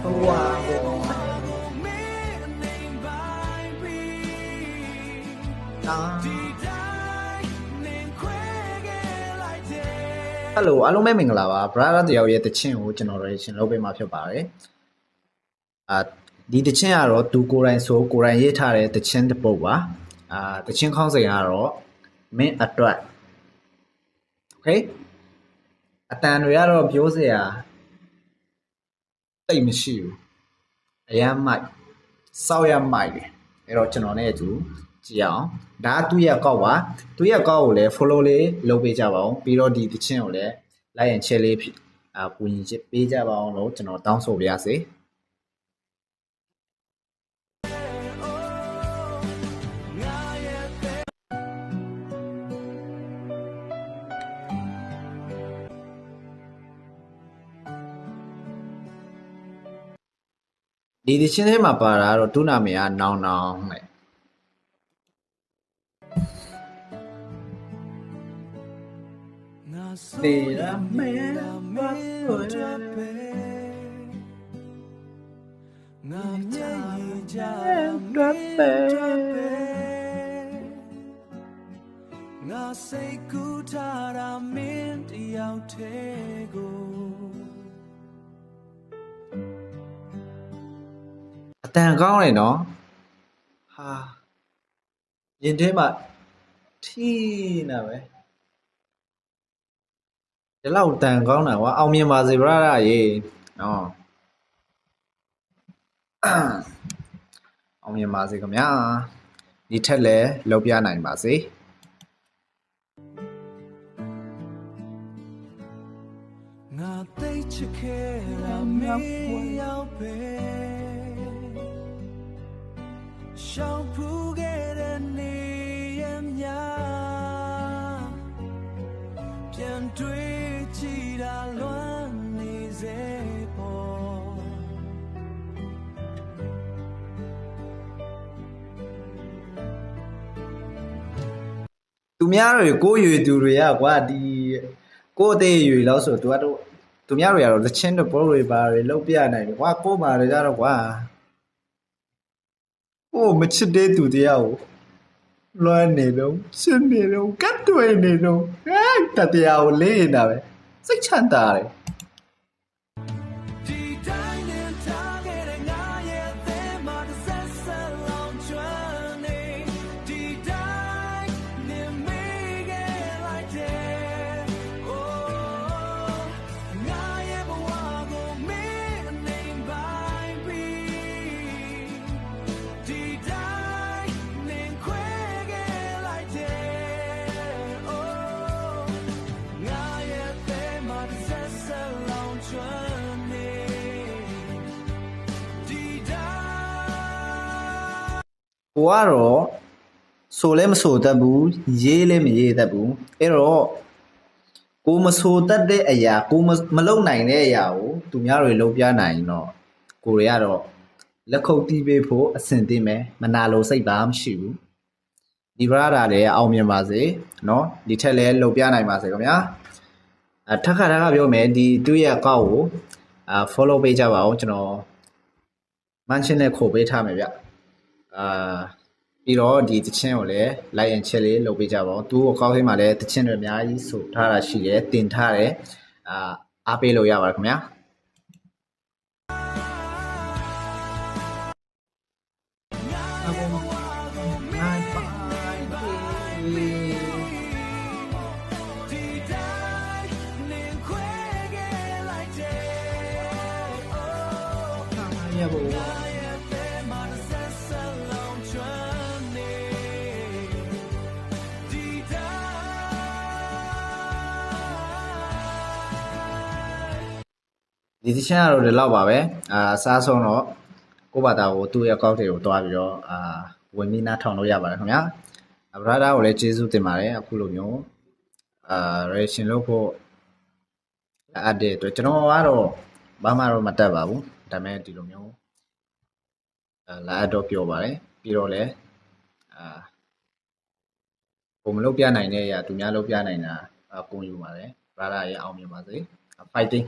Hello အားလုံးပဲမင်္ဂလာပါ brother တယောက်ရဲ့တခြင်းကိုကျွန်တော် reaction လုပ်ပေးမှာဖြစ်ပါတယ်ဒီတခြင်းကတော့သူကိုယ်တိုင်ဆိုကိုယ်တိုင်ရေးထားတဲ့တခြင်းတစ်ပုဒ်ပါတခြင်းခေါင်းစဉ်ကတော့မင်းအတွက် okay အတန်တွေကတော့ပြောစရာတိတ်မရှိဘူးအရမ်းမိုက်စောက်ရမိုက်တယ်အဲ့တော့ကျွန်တော်နဲ့အတူကြည့်အောင်ဒါသူ့ရဲ့ကောက်ပါသူ့ရဲ့ကောက်ကိုလည်း follow လေးလုပ်ပေးကြပါဦးပြီးတော့ဒီတခြင်းကိုလည်း like and share လေးပူရင်ချစ်ပေးကြပါအောင်လို့ကျွန်တော်တောင်းဆိုပါရစေဒီတခြင်းထဲမှာပါတာတော့သူ့နာမည်ကနောင်နောင်တဲ့တေရာမဲမတ်ဝဲငါမြည်ကြတော့ပဲငါစိတ်ကူးထားတာမင်းတယောက်တည်းကိုအတန်ကောင်းတယ်နော်ဟာရင်ထဲမှာထီးနေပဲဒီလောက်တန်ကောင်းတာကွာအောင်မြင်ပါစေဗရရေနော်အောင်မြင်ပါစေခင်ဗျာဒီထက်လည်းလုပ်ပြနိုင်ပါစေငါသိချစ်ခဲ့တာမင်းရောက်ပဲရှောင်ဖူးခဲ့တဲ့နေရမြပြန်တွေ့ကြည့်တာလွမ်းနေစေပေါ်သူများတွေကိုရွေသူတွေကကွာဒီကိုအသေးရွေလို့ဆိုသူကတော့သူများတွေကတော့သချင်းတို့ဘောတွေပါတွေလောက်ပြနိုင်တယ်ကွာကိုပါတွေကြတော့ကွာဟိုမချစ်တဲ့သူတရားကိုလွမ်းနေတော့ရှင်းနေတော့ကတ်တွေနေတော့တတရားကိုလေးနေတာပဲစိတ်ချမ်းသာတယ်ကိုကတော့ဆိုလဲမဆိုတတ်ဘူးရေးလဲမရေးတတ်ဘူးအဲ့တော့ကိုမဆိုတတ်တဲ့အရာကိုမလုပ်နိုင်တဲ့အရာကိုသူများတွေလုပ်ပြနိုင်တော့ကိုတွေကတော့လက်ခုပ်တီးပေးဖို့အဆင်သင့်ပဲမနာလိုစိတ်ပါမရှိဘူးဒီဗရာဒါလည်းအောင်မြင်ပါစေเนาะဒီထက်လည်းလုပ်ပြနိုင်ပါစေခင်ဗျာထပ်ခါတခါပြောမယ်ဒီသူ့ရဲ့အကောင့်ကိုfollow ပေးကြပါအောင်ကျွန်တော် mention နဲ့ခေါ်ပေးထားမယ်ဗျပြီးတော့ဒီတခြင်းကိုလည်း like and share လေးလုပ်ပေးကြပါဦးသူ့အကောင့်ထဲမှာလည်းတခြင်းတွေအများကြီးဆိုထားတာရှိတယ်တင်ထားတယ်အားပေးလို့ရပါတယ်ခင်ဗျာဒီတခြင်းကတော့ဒီလောက်ပါပဲစားဆုံးတော့ကိုယ့်ဘာသာကိုသူ့ရဲ့အကောင့်တွေကိုတွားပြီးတော့ဝင်ပြီးနားထောင်လို့ရပါတယ်ခင်ဗျာဗရာဒါကိုလည်းကျေးဇူးတင်ပါတယ်အခုလိုမျိုးreaction လုပ်ဖို့အပ်တဲ့အတွက်ကျွန်တော်ကတော့ဘာမှတော့မတတ်ပါဘူးဒါပေမဲ့ဒီလိုမျိုးလာတော့ပြောပါတယ်ပြီးတော့လည်းကိုမလုပ်ပြနိုင်တဲ့အရာသူများလုပ်ပြနိုင်တာကိုယူပါတယ်ဗရာဒါရဲ့အောင်မြင်ပါစေ fighting